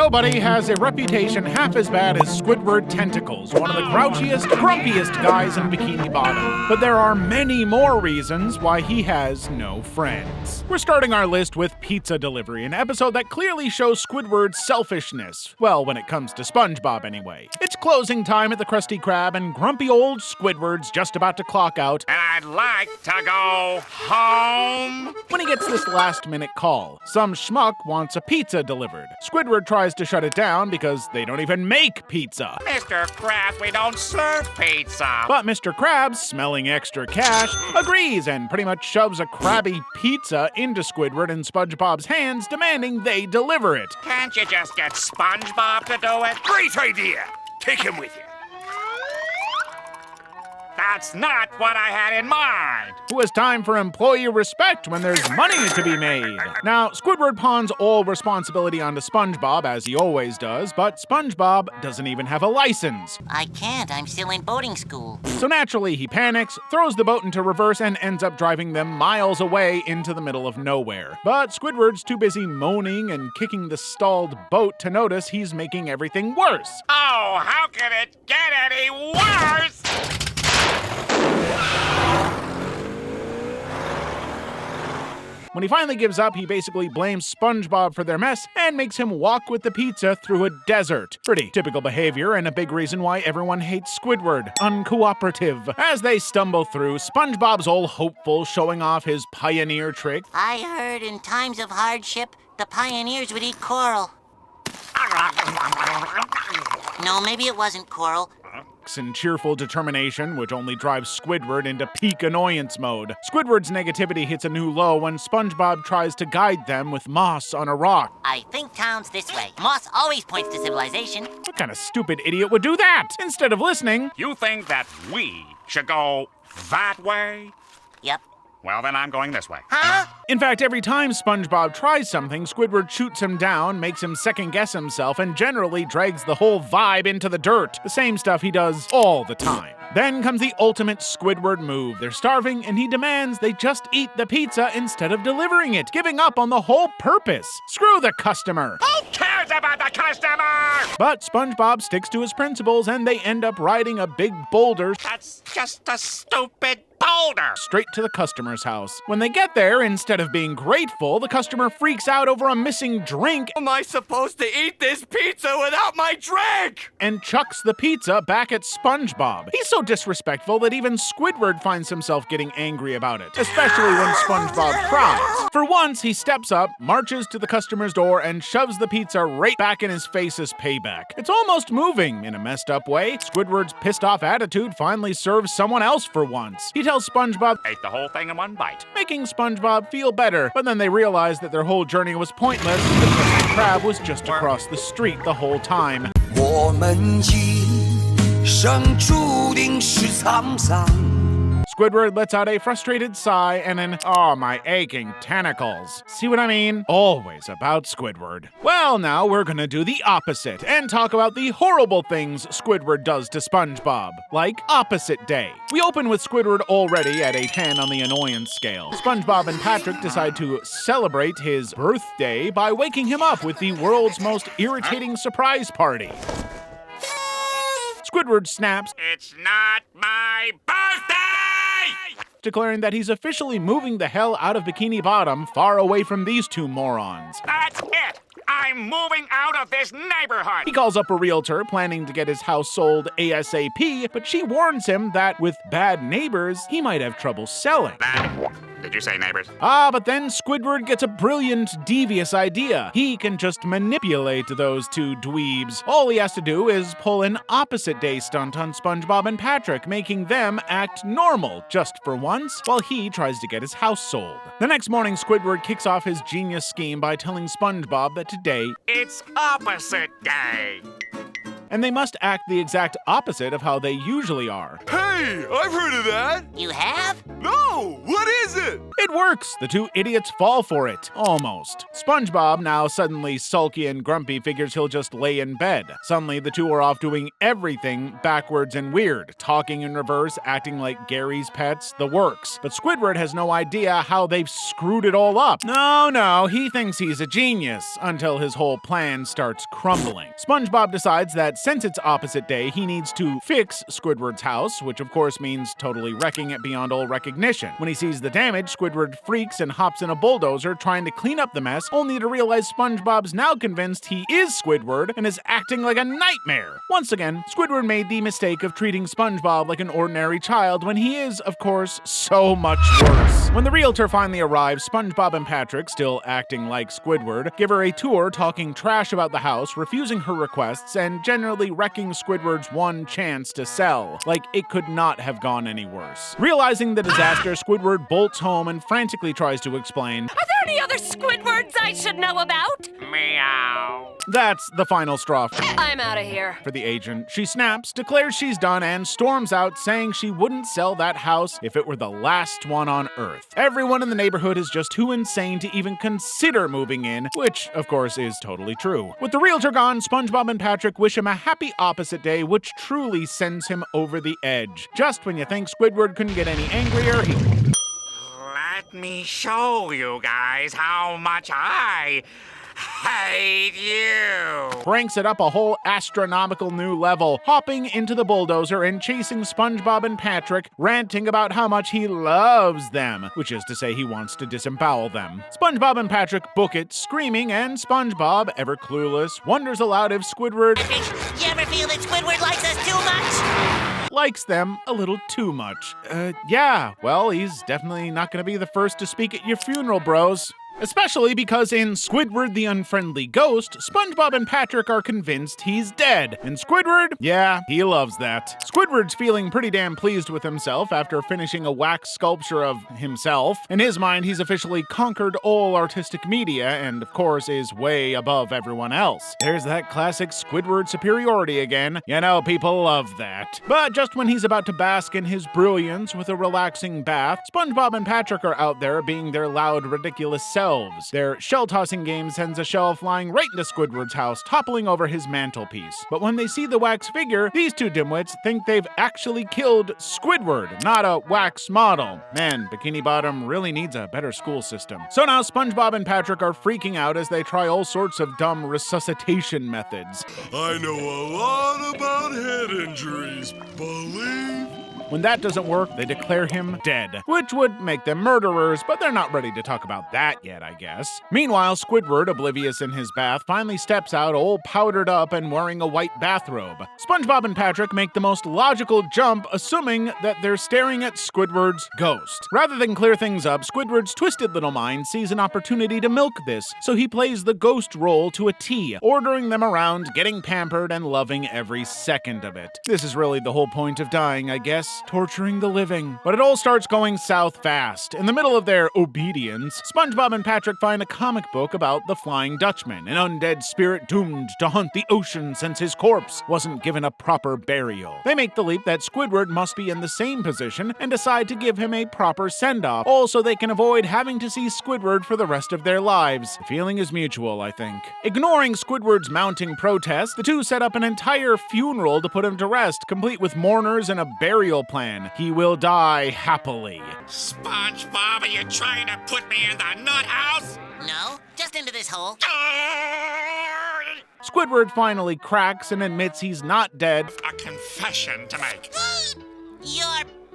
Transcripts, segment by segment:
Nobody has a reputation half as bad as Squidward Tentacles, one of the grouchiest, grumpiest guys in Bikini Bottom. But there are many more reasons why he has no friends. We're starting our list with pizza delivery, an episode that clearly shows Squidward's selfishness. Well, when it comes to SpongeBob anyway. It's closing time at the Krusty Krab, and grumpy old Squidward's just about to clock out. And I'd like to go home. When he gets this last-minute call, some schmuck wants a pizza delivered. Squidward tries to shut it down because they don't even make pizza. Mr. Krabs, we don't serve pizza. But Mr. Krabs, smelling extra cash, agrees and pretty much shoves a Krabby pizza into Squidward and SpongeBob's hands, demanding they deliver it. Can't you just get SpongeBob to do it? Great idea! Take him with you. That's not what I had in mind. Who has time for employee respect when there's money to be made? Now, Squidward pawns all responsibility onto SpongeBob, as he always does, but SpongeBob doesn't even have a license. I can't, I'm still in boating school. So naturally, he panics, throws the boat into reverse, and ends up driving them miles away into the middle of nowhere. But Squidward's too busy moaning and kicking the stalled boat to notice he's making everything worse. Oh, how can it get any worse? When he finally gives up, he basically blames SpongeBob for their mess and makes him walk with the pizza through a desert. Pretty typical behavior and a big reason why everyone hates Squidward. Uncooperative. As they stumble through, SpongeBob's all hopeful, showing off his pioneer trick. I heard in times of hardship, the pioneers would eat coral. No, maybe it wasn't coral. And cheerful determination, which only drives Squidward into peak annoyance mode. Squidward's negativity hits a new low when SpongeBob tries to guide them with moss on a rock. I think town's this way. Moss always points to civilization. What kind of stupid idiot would do that? Instead of listening, You think that we should go that way? Yep. Well, then I'm going this way. Huh? in fact, every time SpongeBob tries something, Squidward shoots him down, makes him second-guess himself, and generally drags the whole vibe into the dirt. The same stuff he does all the time. Then comes the ultimate Squidward move. They're starving, and he demands they just eat the pizza instead of delivering it, giving up on the whole purpose. Screw the customer! Who cares about the customer? But SpongeBob sticks to his principles, and they end up riding a big boulder That's just a stupid boulder. straight to the customer's house. When they get there, instead of being grateful, the customer freaks out over a missing drink Am I supposed to eat this pizza without my drink? and chucks the pizza back at SpongeBob. He's so disrespectful that even Squidward finds himself getting angry about it, especially when SpongeBob cries. For once, he steps up, marches to the customer's door, and shoves the pizza right back in his face as payback. It's almost moving in a messed up way. Squidward's pissed off attitude finally serves someone else for once. He tells SpongeBob, Ate the whole thing in one bite. making SpongeBob feel better, but then they realize that their whole journey was pointless. The Krusty Krab was just across the street the whole time. 我们今生注定是沧桑。 Squidward lets out a frustrated sigh and an, "Oh, my aching tentacles." See what I mean? Always about Squidward. Well, now we're gonna do the opposite and talk about the horrible things Squidward does to SpongeBob, like Opposite Day. We open with Squidward already at a 10 on the annoyance scale. SpongeBob and Patrick decide to celebrate his birthday by waking him up with the world's most irritating surprise party. Squidward snaps, It's not my birthday! declaring that he's officially moving the hell out of Bikini Bottom, far away from these two morons. That's it! I'm moving out of this neighborhood! He calls up a realtor, planning to get his house sold ASAP, but she warns him that with bad neighbors, he might have trouble selling. Did you say neighbors? But then Squidward gets a brilliant, devious idea. He can just manipulate those two dweebs. All he has to do is pull an opposite day stunt on SpongeBob and Patrick, making them act normal just for once, while he tries to get his house sold. The next morning, Squidward kicks off his genius scheme by telling SpongeBob that today, It's opposite day. and they must act the exact opposite of how they usually are. Hey, Hey, I've heard of that. You have? No, what is it? It works! The two idiots fall for it. Almost. SpongeBob, now suddenly sulky and grumpy, figures he'll just lay in bed. Suddenly, the two are off doing everything backwards and weird. Talking in reverse, acting like Gary's pets, the works. But Squidward has no idea how they've screwed it all up. No, he thinks he's a genius, until his whole plan starts crumbling. SpongeBob decides that since it's opposite day, he needs to fix Squidward's house, which of course means totally wrecking it beyond all recognition. When he sees the damage, Squidward freaks and hops in a bulldozer trying to clean up the mess, only to realize SpongeBob's now convinced he is Squidward and is acting like a nightmare. Once again, Squidward made the mistake of treating SpongeBob like an ordinary child when he is, of course, so much worse. When the realtor finally arrives, SpongeBob and Patrick, still acting like Squidward, give her a tour talking trash about the house, refusing her requests, and generally wrecking Squidward's one chance to sell. Like it could not have gone any worse. Realizing the disaster, Squidward bolts home and frantically tries to explain, Are there any other Squidwards I should know about? Meow. that's the final straw I'm out of here. for the agent. She snaps, declares she's done, and storms out, saying she wouldn't sell that house if it were the last one on Earth. Everyone in the neighborhood is just too insane to even consider moving in, which, of course, is totally true. With the realtor gone, SpongeBob and Patrick wish him a happy opposite day, which truly sends him over the edge. Just when you think Squidward couldn't get any angrier, he Let me show you guys how much I hate you. cranks it up a whole astronomical new level, hopping into the bulldozer and chasing SpongeBob and Patrick, ranting about how much he loves them, which is to say he wants to disembowel them. SpongeBob and Patrick book it, screaming, and SpongeBob, ever clueless, wonders aloud if Squidward You ever feel that Squidward likes us too much? likes them a little too much. Yeah, well, he's definitely not gonna be the first to speak at your funeral, bros. Especially because in Squidward the Unfriendly Ghost, SpongeBob and Patrick are convinced he's dead. And Squidward, yeah, he loves that. Squidward's feeling pretty damn pleased with himself after finishing a wax sculpture of himself. In his mind, he's officially conquered all artistic media and, of course, is way above everyone else. There's that classic Squidward superiority again. You know, people love that. But just when he's about to bask in his brilliance with a relaxing bath, SpongeBob and Patrick are out there being their loud, ridiculous selves. Their shell-tossing game sends a shell flying right into Squidward's house, toppling over his mantelpiece. But when they see the wax figure, these two dimwits think they've actually killed Squidward, not a wax model. Man, Bikini Bottom really needs a better school system. So now SpongeBob and Patrick are freaking out as they try all sorts of dumb resuscitation methods. I know a lot about head injuries, believe. When that doesn't work, they declare him dead, which would make them murderers, but they're not ready to talk about that yet, I guess. Meanwhile, Squidward, oblivious in his bath, finally steps out all powdered up and wearing a white bathrobe. SpongeBob and Patrick make the most logical jump, assuming that they're staring at Squidward's ghost. Rather than clear things up, Squidward's twisted little mind sees an opportunity to milk this, so he plays the ghost role to a T, ordering them around, getting pampered, and loving every second of it. This is really the whole point of dying, I guess. Torturing the living. But it all starts going south fast. In the middle of their obedience, SpongeBob and Patrick find a comic book about the Flying Dutchman, an undead spirit doomed to haunt the ocean since his corpse wasn't given a proper burial. They make the leap that Squidward must be in the same position and decide to give him a proper send-off, all so they can avoid having to see Squidward for the rest of their lives. The feeling is mutual, I think. Ignoring Squidward's mounting protest, the two set up an entire funeral to put him to rest, complete with mourners and a burial plan. He will die happily. SpongeBob, are you trying to put me in the nut house? No, just into this hole. Squidward finally cracks and admits he's not dead. A confession to make. You're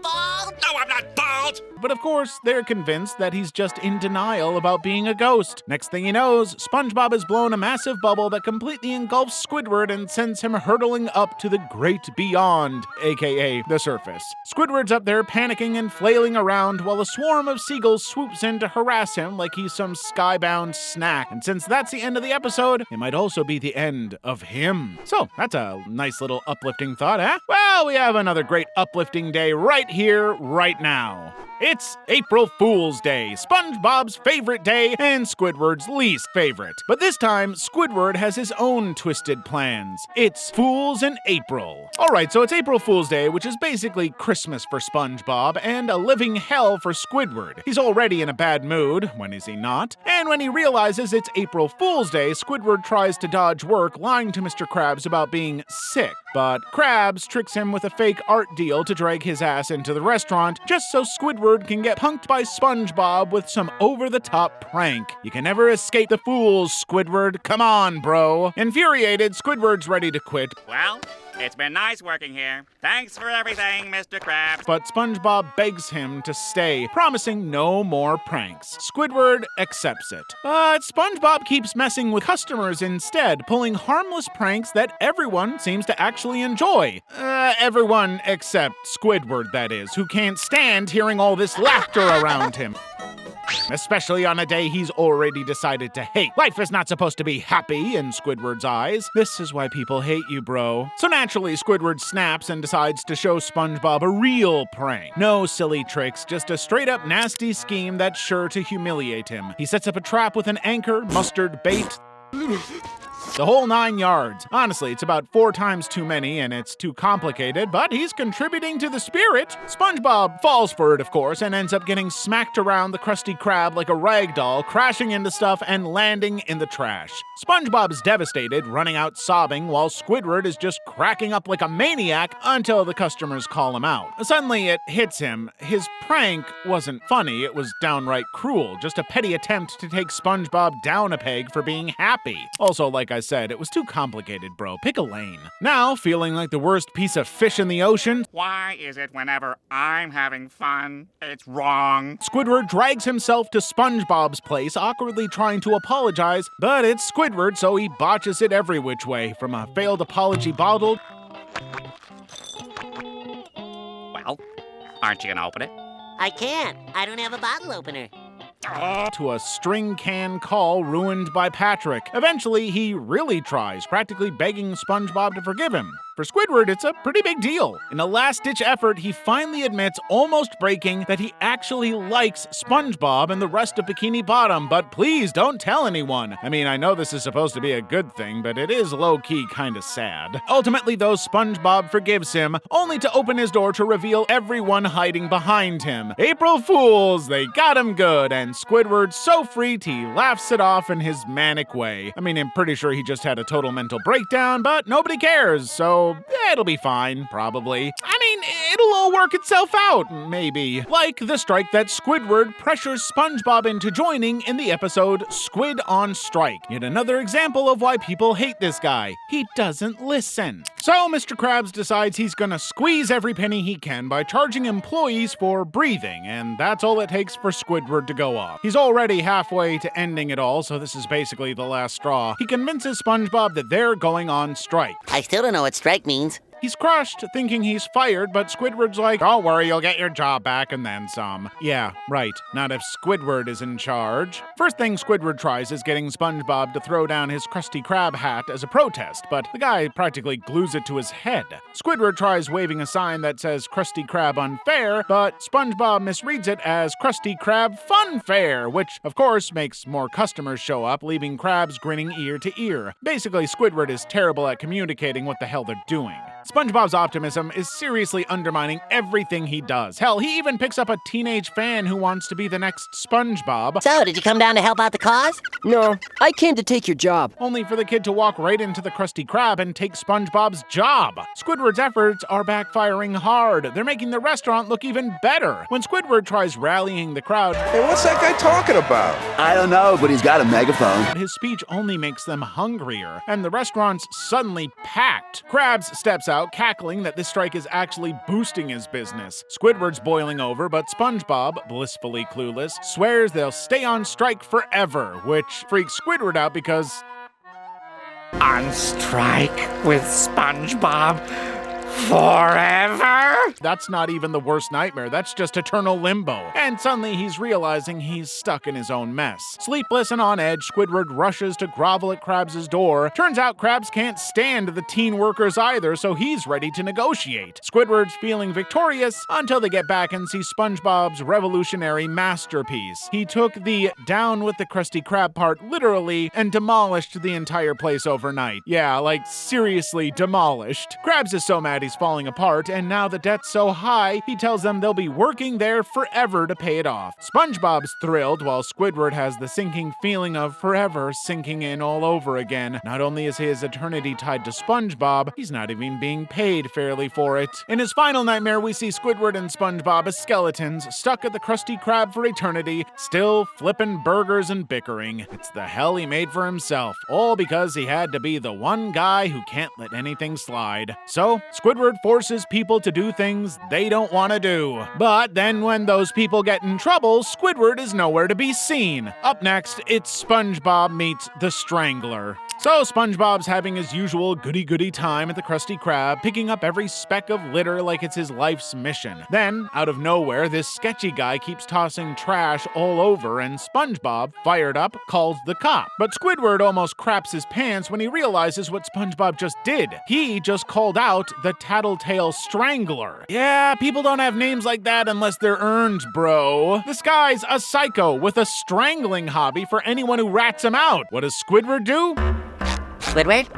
bald? No, I'm not bald. But of course, they're convinced that he's just in denial about being a ghost. Next thing he knows, SpongeBob has blown a massive bubble that completely engulfs Squidward and sends him hurtling up to the great beyond, aka the surface. Squidward's up there panicking and flailing around while a swarm of seagulls swoops in to harass him like he's some skybound snack. And since that's the end of the episode, it might also be the end of him. So, that's a nice little uplifting thought, eh? Well, we have another great uplifting day right here, right now. It's April Fool's Day, SpongeBob's favorite day and Squidward's least favorite. But this time, Squidward has his own twisted plans. It's Fools in April. Alright, so it's April Fool's Day, which is basically Christmas for SpongeBob and a living hell for Squidward. He's already in a bad mood, when is he not? And when he realizes it's April Fool's Day, Squidward tries to dodge work, lying to Mr. Krabs about being sick. But Krabs tricks him with a fake art deal to drag his ass into the restaurant, just so Squidward can get punked by SpongeBob with some over-the-top prank. You can never escape the fools, Squidward. Come on, bro. Infuriated, Squidward's ready to quit. Well, it's been nice working here. Thanks for everything, Mr. Krabs. But SpongeBob begs him to stay, promising no more pranks. Squidward accepts it. But SpongeBob keeps messing with customers instead, pulling harmless pranks that everyone seems to actually enjoy. Everyone except Squidward, that is, who can't stand hearing all this laughter around him. Especially on a day he's already decided to hate. Life is not supposed to be happy in Squidward's eyes. This is why people hate you, bro. So naturally, Squidward snaps and decides to show SpongeBob a real prank. No silly tricks, just a straight-up nasty scheme that's sure to humiliate him. He sets up a trap with an anchor, mustard, bait, the whole 9 yards. Honestly, it's about 4 times too many and it's too complicated, but he's contributing to the spirit. SpongeBob falls for it, of course, and ends up getting smacked around the Krusty Krab like a rag doll, crashing into stuff and landing in the trash. SpongeBob's devastated, running out sobbing, while Squidward is just cracking up like a maniac until the customers call him out. Suddenly, it hits him. His prank wasn't funny, it was downright cruel, just a petty attempt to take SpongeBob down a peg for being happy. Also, like I said, it was too complicated, bro. Pick a lane. Now, feeling like the worst piece of fish in the ocean, Why is it whenever I'm having fun, it's wrong? Squidward drags himself to SpongeBob's place, awkwardly trying to apologize, but it's Squidward, so he botches it every which way, from a failed apology bottle. Well, aren't you gonna open it? I can't. I don't have a bottle opener. To a string can call ruined by Patrick. Eventually, he really tries, practically begging SpongeBob to forgive him. For Squidward, it's a pretty big deal. In a last-ditch effort, he finally admits, almost breaking, that he actually likes SpongeBob and the rest of Bikini Bottom, but please don't tell anyone. I mean, I know this is supposed to be a good thing, but it is low-key kinda sad. Ultimately, though, SpongeBob forgives him, only to open his door to reveal everyone hiding behind him. April Fools! They got him good, and Squidward's so freaked he laughs it off in his manic way. I mean, I'm pretty sure he just had a total mental breakdown, but nobody cares, so it'll be fine, probably. I mean, it'll all work itself out, maybe. Like the strike that Squidward pressures SpongeBob into joining in the episode Squid on Strike. Yet another example of why people hate this guy. He doesn't listen. So Mr. Krabs decides he's gonna squeeze every penny he can by charging employees for breathing, and that's all it takes for Squidward to go off. He's already halfway to ending it all, so this is basically the last straw. He convinces SpongeBob that they're going on strike. I still don't know what strike means. He's crushed, thinking he's fired, but Squidward's like, don't worry, you'll get your job back and then some. Yeah, right. Not if Squidward is in charge. First thing Squidward tries is getting SpongeBob to throw down his Krusty Krab hat as a protest, but the guy practically glues it to his head. Squidward tries waving a sign that says Krusty Krab Unfair, but SpongeBob misreads it as Krusty Krab Funfair, which, of course, makes more customers show up, leaving Krabs grinning ear to ear. Basically, Squidward is terrible at communicating what the hell they're doing. SpongeBob's optimism is seriously undermining everything he does. Hell, he even picks up a teenage fan who wants to be the next SpongeBob. So, did you come down to help out the cause? No, I came to take your job. Only for the kid to walk right into the Krusty Krab and take SpongeBob's job. Squidward's efforts are backfiring hard. They're making the restaurant look even better. When Squidward tries rallying the crowd, Hey, what's that guy talking about? I don't know, but he's got a megaphone. his speech only makes them hungrier, and the restaurant's suddenly packed. Krabs steps out, cackling that this strike is actually boosting his business. Squidward's boiling over, but SpongeBob, blissfully clueless, swears they'll stay on strike forever, which freaks Squidward out because On strike with SpongeBob forever? nightmare? That's not even the worst nightmare, that's just eternal limbo. And suddenly he's realizing he's stuck in his own mess. Sleepless and on edge, Squidward rushes to grovel at Krabs' door. Turns out Krabs can't stand the teen workers either, so he's ready to negotiate. Squidward's feeling victorious until they get back and see SpongeBob's revolutionary masterpiece. He took the down with the Krusty Krab part literally and demolished the entire place overnight. Yeah, like seriously demolished. Krabs is so mad he's falling apart, and now the debt's so high, he tells them they'll be working there forever to pay it off. SpongeBob's thrilled, while Squidward has the sinking feeling of forever sinking in all over again. Not only is his eternity tied to SpongeBob, he's not even being paid fairly for it. In his final nightmare, we see Squidward and SpongeBob as skeletons, stuck at the Krusty Krab for eternity, still flipping burgers and bickering. It's the hell he made for himself, all because he had to be the one guy who can't let anything slide. So, Squidward forces people to do things they don't want to do. But then when those people get in trouble, Squidward is nowhere to be seen. Up next, it's SpongeBob meets the Strangler. So SpongeBob's having his usual goody-goody time at the Krusty Krab, picking up every speck of litter like it's his life's mission. Then, out of nowhere, this sketchy guy keeps tossing trash all over, and SpongeBob, fired up, calls the cop. But Squidward almost craps his pants when he realizes what SpongeBob just did. He just called out the Tattletale Strangler. Yeah, people don't have names like that unless they're earned, bro. This guy's a psycho with a strangling hobby for anyone who rats him out. What does Squidward do? Squidward?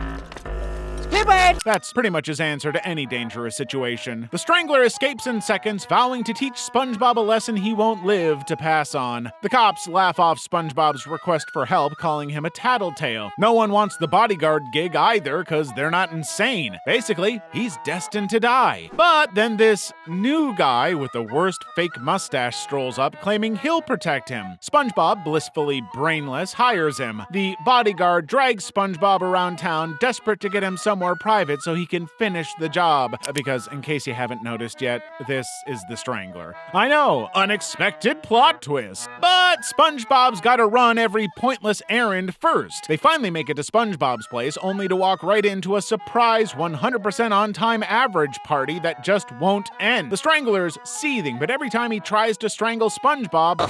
Squidward! That's pretty much his answer to any dangerous situation. The Strangler escapes in seconds, vowing to teach SpongeBob a lesson he won't live to pass on. The cops laugh off SpongeBob's request for help, calling him a tattletale. No one wants the bodyguard gig either, because they're not insane. Basically, he's destined to die. But then this new guy with the worst fake mustache strolls up, claiming he'll protect him. SpongeBob, blissfully brainless, hires him. The bodyguard drags SpongeBob around town, desperate to get him somewhere private so he can finish the job. Because, in case you haven't noticed yet, this is the Strangler. I know, unexpected plot twist. But SpongeBob's gotta run every pointless errand first. They finally make it to SpongeBob's place, only to walk right into a surprise 100% on-time average party that just won't end. The Strangler's seething, but every time he tries to strangle SpongeBob...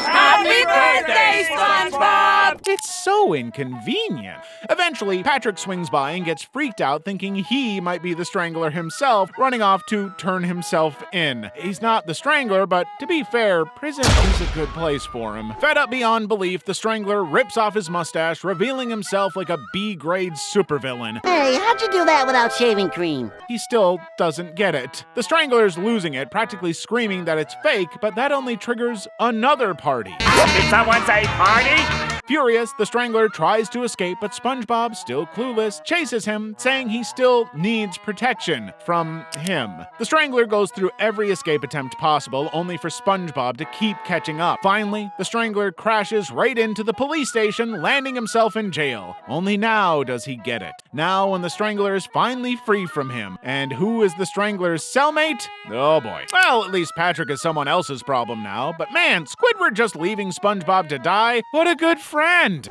Happy birthday, SpongeBob! It's so inconvenient. Eventually, Patrick swings by and gets freaked out, thinking he might be the Strangler himself, running off to turn himself in. He's not the Strangler, but to be fair, prison is a good place for him. Fed up beyond belief, the Strangler rips off his mustache, revealing himself like a B-grade supervillain. Hey, how'd you do that without shaving cream? He still doesn't get it. The Strangler's losing it, practically screaming that it's fake, but that only triggers another party. Did someone say party? Furious, the Strangler tries to escape, but SpongeBob, still clueless, chases him, saying he still needs protection from him. The Strangler goes through every escape attempt possible, only for SpongeBob to keep catching up. Finally, the Strangler crashes right into the police station, landing himself in jail. Only now does he get it. Now, when the Strangler is finally free from him. And who is the Strangler's cellmate? Oh boy. Well, at least Patrick is someone else's problem now, but man, Squidward just leaving SpongeBob to die? What a good friend!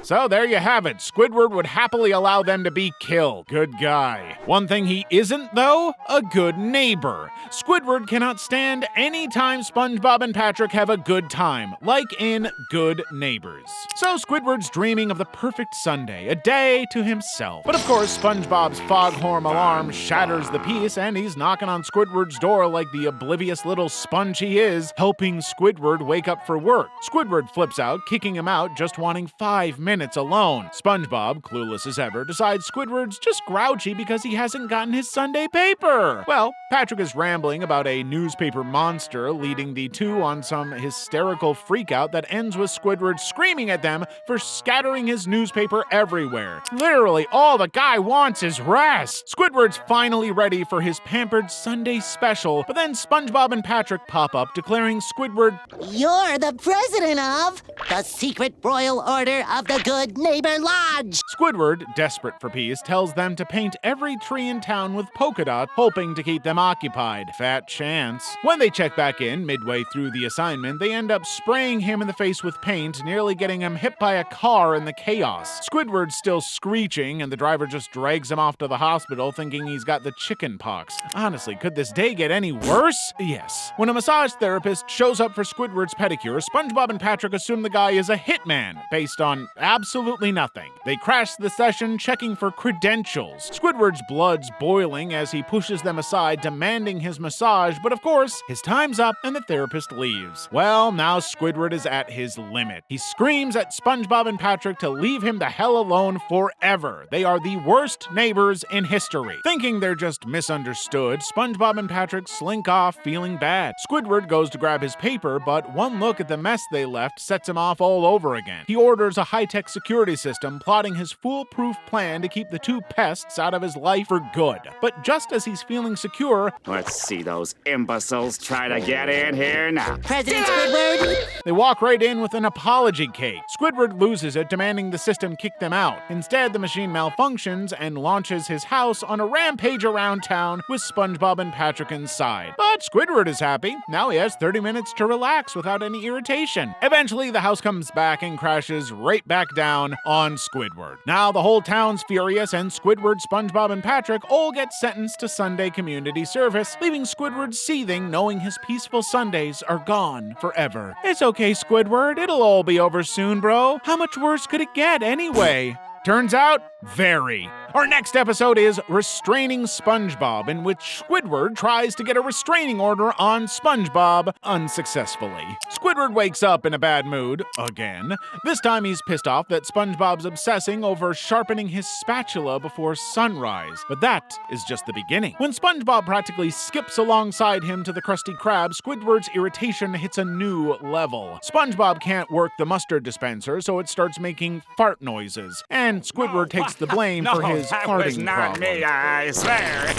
So there you have it. Squidward would happily allow them to be killed. Good guy. One thing he isn't, though, a good neighbor. Squidward cannot stand any time SpongeBob and Patrick have a good time, like in Good Neighbors. So Squidward's dreaming of the perfect Sunday, a day to himself. But of course, SpongeBob's foghorn alarm shatters the peace, and he's knocking on Squidward's door like the oblivious little sponge he is, helping Squidward wake up for work. Squidward flips out, kicking him out, just wanting 5 minutes alone. SpongeBob, clueless as ever, decides Squidward's just grouchy because he hasn't gotten his Sunday paper. Well, Patrick is rambling about a newspaper monster, leading the two on some hysterical freakout that ends with Squidward screaming at them for scattering his newspaper everywhere. Literally, all the guy wants is rest. Squidward's finally ready for his pampered Sunday special, but then SpongeBob and Patrick pop up, declaring Squidward, You're the president of the secret royal order order of the Good Neighbor Lodge. Squidward, desperate for peace, tells them to paint every tree in town with polka dots, hoping to keep them occupied. Fat chance. When they check back in, midway through the assignment, they end up spraying him in the face with paint, nearly getting him hit by a car in the chaos. Squidward's still screeching, and the driver just drags him off to the hospital thinking he's got the chicken pox. Honestly, could this day get any worse? Yes. When a massage therapist shows up for Squidward's pedicure, SpongeBob and Patrick assume the guy is a hitman, based on absolutely nothing. They crash the session checking for credentials. Squidward's blood's boiling as he pushes them aside, demanding his massage, but of course, his time's up and the therapist leaves. Well, now Squidward is at his limit. He screams at SpongeBob and Patrick to leave him the hell alone forever. They are the worst neighbors in history. Thinking they're just misunderstood, SpongeBob and Patrick slink off feeling bad. Squidward goes to grab his paper, but one look at the mess they left sets him off all over again. He orders a high-tech security system, plotting his foolproof plan to keep the two pests out of his life for good. But just as he's feeling secure, Let's see those imbeciles try to get in here now. President Squidward? they walk right in with an apology cake. Squidward loses it, demanding the system kick them out. Instead, the machine malfunctions and launches his house on a rampage around town with SpongeBob and Patrick inside. But Squidward is happy. Now he has 30 minutes to relax without any irritation. Eventually, the house comes back and crashes right back down on Squidward. Now the whole town's furious, and Squidward, SpongeBob, and Patrick all get sentenced to Sunday community service, leaving Squidward seething, knowing his peaceful Sundays are gone forever. It's okay, Squidward. It'll all be over soon, bro. How much worse could it get anyway? Turns out, very. Our next episode is Restraining SpongeBob, in which Squidward tries to get a restraining order on SpongeBob unsuccessfully. Squidward wakes up in a bad mood, again. This time he's pissed off that SpongeBob's obsessing over sharpening his spatula before sunrise. But that is just the beginning. When SpongeBob practically skips alongside him to the Krusty Krab, Squidward's irritation hits a new level. SpongeBob can't work the mustard dispenser, so it starts making fart noises. And Squidward takes the blame for his farting problem. Me, I swear.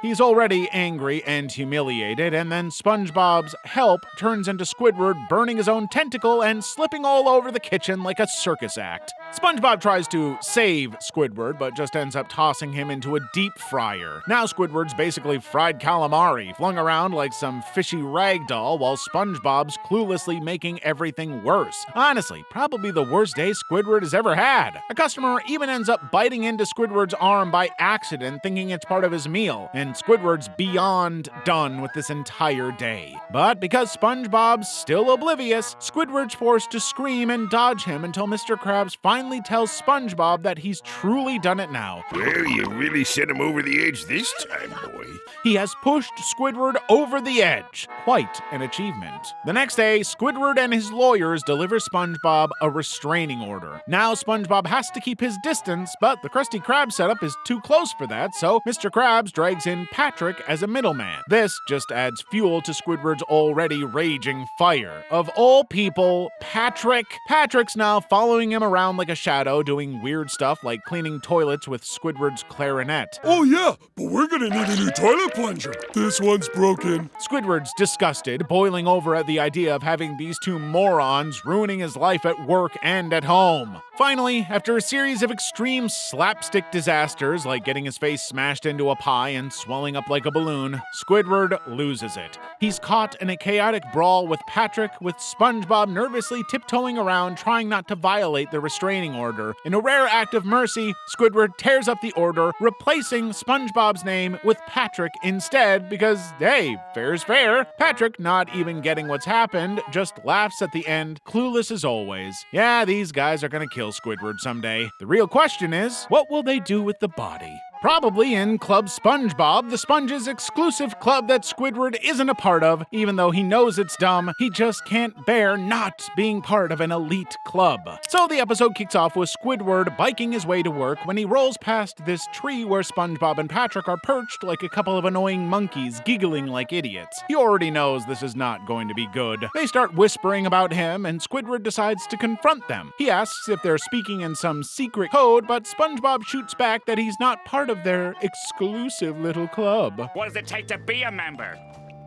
He's already angry and humiliated, and then SpongeBob's help turns into Squidward burning his own tentacle and slipping all over the kitchen like a circus act. SpongeBob tries to save Squidward, but just ends up tossing him into a deep fryer. Now Squidward's basically fried calamari, flung around like some fishy rag doll, while SpongeBob's cluelessly making everything worse. Honestly, probably the worst day Squidward has ever had. A customer even ends up biting into Squidward's arm by accident, thinking it's part of his meal, and Squidward's beyond done with this entire day. But because SpongeBob's still oblivious, Squidward's forced to scream and dodge him until Mr. Krabs finally tells SpongeBob that he's truly done it now. Well, you really sent him over the edge this time, boy. He has pushed Squidward over the edge. Quite an achievement. The next day, Squidward and his lawyers deliver SpongeBob a restraining order. Now SpongeBob has to keep his distance, but the Krusty Krab setup is too close for that, so Mr. Krabs drags in Patrick as a middleman. This just adds fuel to Squidward's already raging fire. Of all people, Patrick. Patrick's now following him around like a shadow, doing weird stuff like cleaning toilets with Squidward's clarinet. Oh yeah, but we're gonna need a new toilet plunger. This one's broken. Squidward's disgusted, boiling over at the idea of having these two morons ruining his life at work and at home. Finally, after a series of extreme slapstick disasters, like getting his face smashed into a pie and swelling up like a balloon, Squidward loses it. He's caught in a chaotic brawl with Patrick, with SpongeBob nervously tiptoeing around trying not to violate the restraining order. In a rare act of mercy, Squidward tears up the order, replacing SpongeBob's name with Patrick instead because, hey, fair's fair. Patrick, not even getting what's happened, just laughs at the end, clueless as always. Yeah, these guys are gonna kill Squidward someday. The real question is, what will they do with the body? Probably in Club SpongeBob, the Sponge's exclusive club that Squidward isn't a part of. Even though he knows it's dumb, he just can't bear not being part of an elite club. So the episode kicks off with Squidward biking his way to work when he rolls past this tree where SpongeBob and Patrick are perched like a couple of annoying monkeys, giggling like idiots. He already knows this is not going to be good. They start whispering about him, and Squidward decides to confront them. He asks if they're speaking in some secret code, but SpongeBob shoots back that he's not part of their exclusive little club. What does it take to be a member?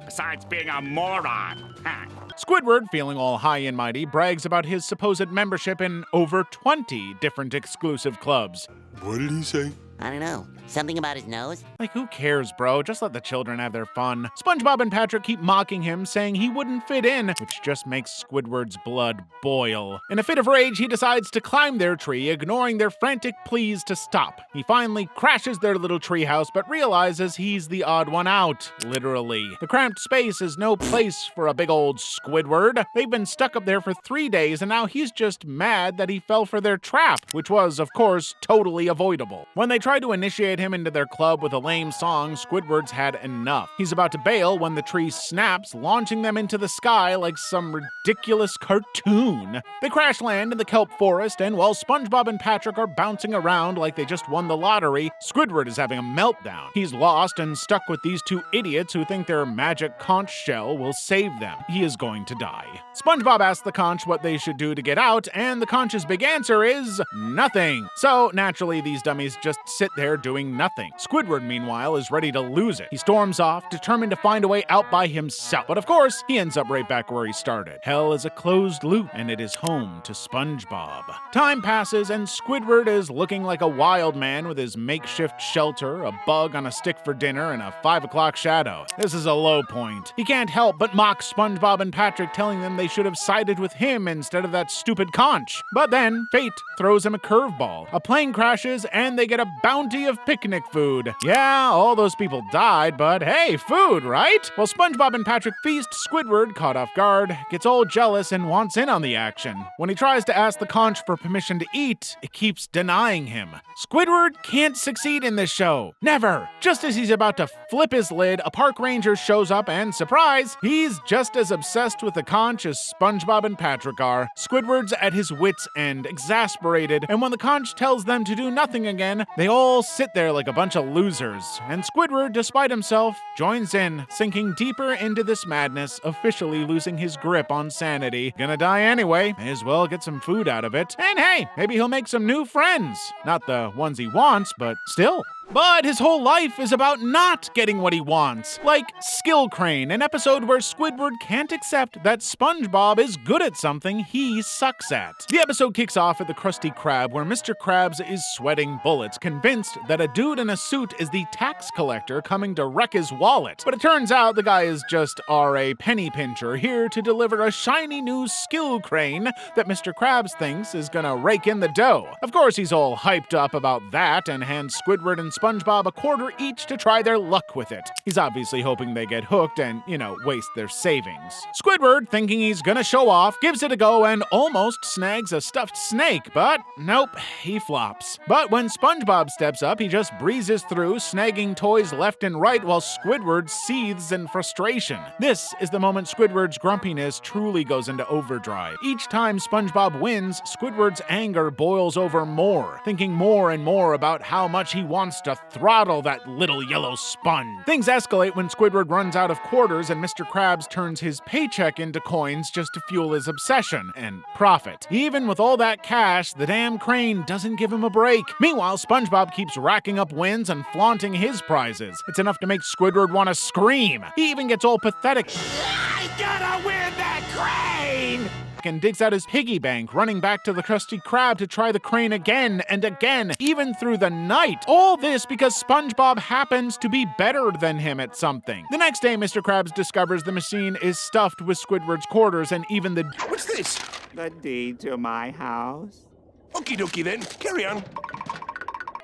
Besides being a moron. Huh. Squidward, feeling all high and mighty, brags about his supposed membership in over 20 different exclusive clubs. What did he say? I don't know. Something about his nose? Like, who cares, bro? Just let the children have their fun. SpongeBob and Patrick keep mocking him, saying he wouldn't fit in, which just makes Squidward's blood boil. In a fit of rage, he decides to climb their tree, ignoring their frantic pleas to stop. He finally crashes their little treehouse, but realizes he's the odd one out, literally. The cramped space is no place for a big old Squidward. They've been stuck up there for 3 days, and now he's just mad that he fell for their trap, which was, of course, totally avoidable. When they try to initiate him into their club with a lame song, Squidward's had enough. He's about to bail when the tree snaps, launching them into the sky like some ridiculous cartoon. They crash land in the kelp forest, and while SpongeBob and Patrick are bouncing around like they just won the lottery, Squidward is having a meltdown. He's lost and stuck with these two idiots who think their magic conch shell will save them. He is going to die. SpongeBob asks the conch what they should do to get out, and the conch's big answer is nothing. So naturally, these dummies just sit there doing nothing. Squidward, meanwhile, is ready to lose it. He storms off, determined to find a way out by himself. But of course, he ends up right back where he started. Hell is a closed loop, and it is home to SpongeBob. Time passes, and Squidward is looking like a wild man with his makeshift shelter, a bug on a stick for dinner, and a 5 o'clock shadow. This is a low point. He can't help but mock SpongeBob and Patrick, telling them they should have sided with him instead of that stupid conch. But then, fate throws him a curveball. A plane crashes, and they get a bounty of picnic food. Yeah, all those people died, but hey, food, right? While SpongeBob and Patrick feast, Squidward, caught off guard, gets all jealous and wants in on the action. When he tries to ask the conch for permission to eat, it keeps denying him. Squidward can't succeed in this show. Never. Just as he's about to flip his lid, a park ranger shows up and, surprise, he's just as obsessed with the conch as SpongeBob and Patrick are. Squidward's at his wit's end, exasperated, and when the conch tells them to do nothing again, they all sit there like a bunch of losers. And Squidward, despite himself, joins in, sinking deeper into this madness, officially losing his grip on sanity. Gonna die anyway, may as well get some food out of it. And hey, maybe he'll make some new friends. Not the ones he wants, but still. But his whole life is about not getting what he wants. Like Skill Crane, an episode where Squidward can't accept that SpongeBob is good at something he sucks at. The episode kicks off at the Krusty Krab, where Mr. Krabs is sweating bullets, convinced that a dude in a suit is the tax collector coming to wreck his wallet. But it turns out the guy is just R.A. Penny Pincher, here to deliver a shiny new Skill Crane that Mr. Krabs thinks is gonna rake in the dough. Of course, he's all hyped up about that and hands Squidward and SpongeBob a quarter each to try their luck with it. He's obviously hoping they get hooked and, waste their savings. Squidward, thinking he's gonna show off, gives it a go and almost snags a stuffed snake, but nope, he flops. But when SpongeBob steps up, he just breezes through, snagging toys left and right while Squidward seethes in frustration. This is the moment Squidward's grumpiness truly goes into overdrive. Each time SpongeBob wins, Squidward's anger boils over more, thinking more and more about how much he wants to throttle that little yellow sponge. Things escalate when Squidward runs out of quarters and Mr. Krabs turns his paycheck into coins just to fuel his obsession and profit. Even with all that cash, the damn crane doesn't give him a break. Meanwhile, SpongeBob keeps racking up wins and flaunting his prizes. It's enough to make Squidward want to scream. He even gets all pathetic. I gotta win that crane! And digs out his piggy bank, running back to the Krusty Krab to try the crane again and again, even through the night. All this because SpongeBob happens to be better than him at something. The next day, Mr. Krabs discovers the machine is stuffed with Squidward's quarters and even the... What's this? The deed to my house. Okie dokie then, carry on.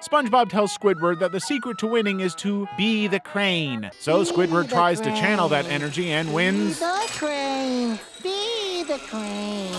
SpongeBob tells Squidward that the secret to winning is to be the crane. So Squidward tries to channel that energy and wins. Be the crane. Be the crane.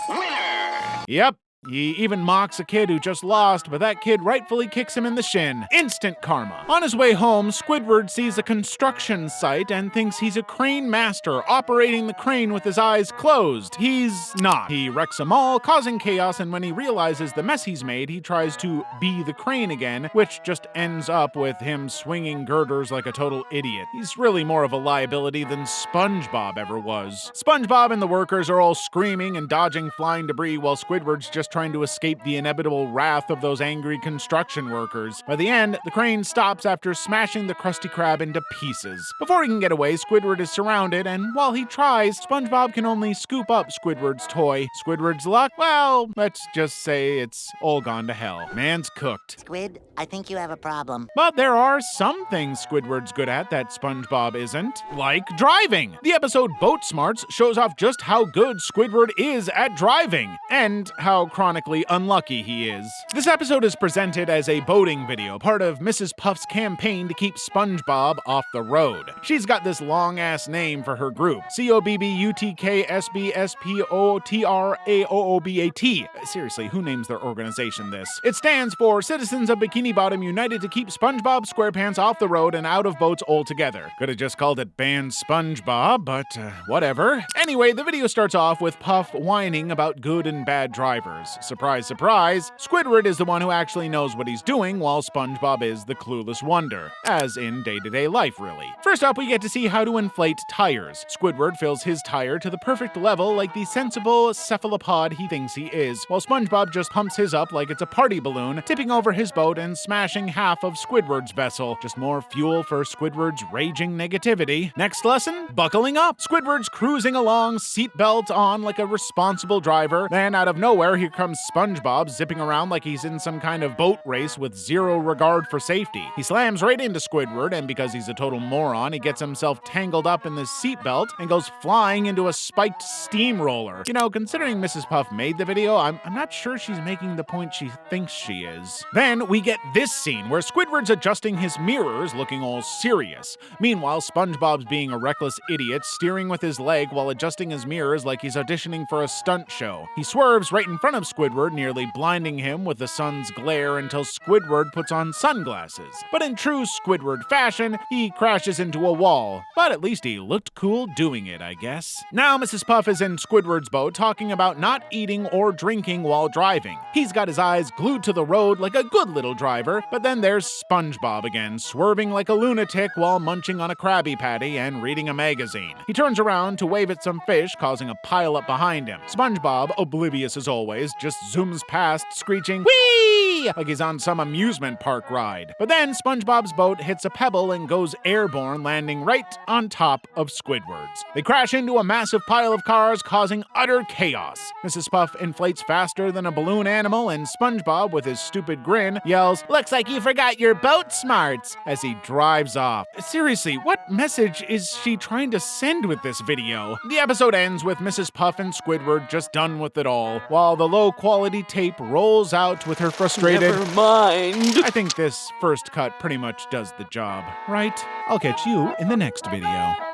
Winner! Yep. He even mocks a kid who just lost, but that kid rightfully kicks him in the shin. Instant karma. On his way home, Squidward sees a construction site and thinks he's a crane master, operating the crane with his eyes closed. He's not. He wrecks them all, causing chaos, and when he realizes the mess he's made, he tries to be the crane again, which just ends up with him swinging girders like a total idiot. He's really more of a liability than SpongeBob ever was. SpongeBob and the workers are all screaming and dodging flying debris while Squidward's just just trying to escape the inevitable wrath of those angry construction workers. By the end, the crane stops after smashing the Krusty Krab into pieces. Before he can get away, Squidward is surrounded, and while he tries, SpongeBob can only scoop up Squidward's toy. Squidward's luck? Well, let's just say it's all gone to hell. Man's cooked. Squid, I think you have a problem. But there are some things Squidward's good at that SpongeBob isn't, like driving. The episode Boat Smarts shows off just how good Squidward is at driving, and how chronically unlucky he is. This episode is presented as a boating video, part of Mrs. Puff's campaign to keep SpongeBob off the road. She's got this long-ass name for her group, COBBUTKSBSPOTRAOOBAT. Seriously, who names their organization this? It stands for Citizens of Bikini Bottom United to Keep SpongeBob SquarePants Off the Road and Out of Boats Altogether. Could have just called it Ban SpongeBob, but whatever. Anyway, the video starts off with Puff whining about good and bad drivers. Surprise, surprise, Squidward is the one who actually knows what he's doing, while SpongeBob is the clueless wonder. As in day-to-day life, really. First up, we get to see how to inflate tires. Squidward fills his tire to the perfect level like the sensible cephalopod he thinks he is, while SpongeBob just pumps his up like it's a party balloon, tipping over his boat and smashing half of Squidward's vessel. Just more fuel for Squidward's raging negativity. Next lesson, buckling up. Squidward's cruising along, seatbelt on like a responsible driver. Then out of nowhere, here comes SpongeBob zipping around like he's in some kind of boat race with zero regard for safety. He slams right into Squidward, and because he's a total moron, he gets himself tangled up in the seatbelt and goes flying into a spiked steamroller. You know, considering Mrs. Puff made the video, I'm not sure she's making the point she thinks she is. Then we get this scene where Squidward's adjusting his mirrors, looking all serious. Meanwhile, SpongeBob's being a reckless idiot, steering with his leg while adjusting his mirrors like he's auditioning for a stunt show. He swerves right in front of Squidward, nearly blinding him with the sun's glare until Squidward puts on sunglasses. But in true Squidward fashion, he crashes into a wall. But at least he looked cool doing it, I guess. Now Mrs. Puff is in Squidward's boat talking about not eating or drinking while driving. He's got his eyes glued to the road like a good little driver, but then there's SpongeBob again, swerving like a lunatic while munching on a Krabby Patty and reading a magazine. He turns around to wave at some fish, causing a pileup behind him. SpongeBob, oblivious as always, just zooms past, screeching, "Whee!" like he's on some amusement park ride. But then SpongeBob's boat hits a pebble and goes airborne, landing right on top of Squidward's. They crash into a massive pile of cars, causing utter chaos. Mrs. Puff inflates faster than a balloon animal, and SpongeBob, with his stupid grin, yells, "Looks like you forgot your boat smarts," as he drives off. Seriously, what message is she trying to send with this video? The episode ends with Mrs. Puff and Squidward just done with it all, while the low-quality tape rolls out with her frustrated, Never mind. I think this first cut pretty much does the job, right? I'll catch you in the next video.